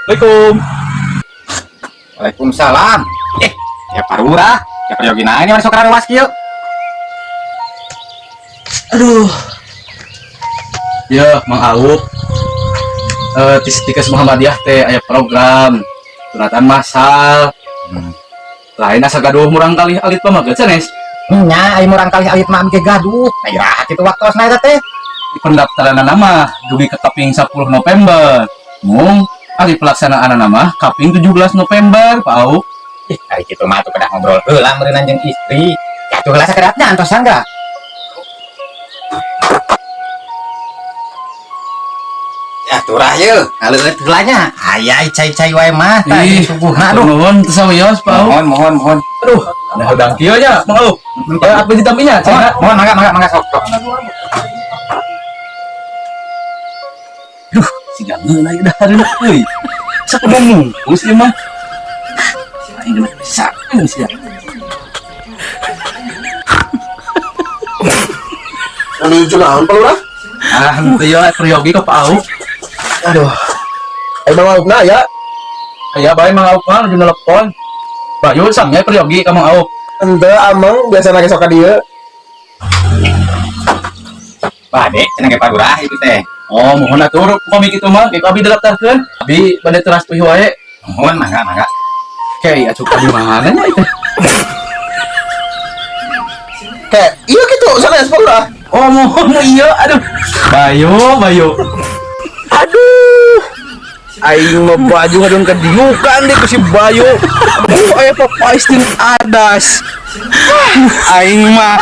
Assalamualaikum. Waalaikumsalam. Ya parura, ya periogina ini masuk ke waskil. Aduh. Ya, Mang Aup. Tikes Muhammadiyah teh aya program sunatan massal. Lain asa gaduh murang kali alit pamageut sanes. Nya ai murang kali alit mah ge gaduh. Nah ya kitu waktosna eta teh. Di pendaftaran nama dugi ke kaping 10 November. Mung ari pelaksanaan nama kaping 17 November, Pak Aup. Ari kitu mah atuh kedah ngobrol heula meureun jeung istri. Ya tuh heula sakedatna antos sangga. Ya turah yeuh, aleureut heulanya. Aya cai-cai wae mah tah subuhna aduh. Nuhun teu sawios, Pak Aup. Mohon. Aduh, ada udang kieu nya, Mang Aup. Apa ditampinya? Mohon mangga sok. Duh, si gangeun aya dahareun euy. Sak ngomong, geus ieu mah. Aing geus bisa sia. Anu cunaon Pak Lurah? Henteu ya peryogi ka Pak Aup. Aduh. Emang Aupna ya? Aya bae Mang Aup mah nu nelpon. Bayu samnya peryogi ka Mang Aup. Henteu amang biasa nage sok ka dieu. Bade cenah ge parura itu teh. Oh, mohon atur komik itu mah geus abi daftarkeun. Abi bade teras teuing wae. Mohon mangga. Oke, atuh ka di mana nya itu? Kayak iya gitu sanes Pak Lurah. Oh, mohon iya. Aduh. Bayu. Aduh. Aing mah baju ngadon ka diukan deh ku si Bayu. Aya papaistin adas. Aing mah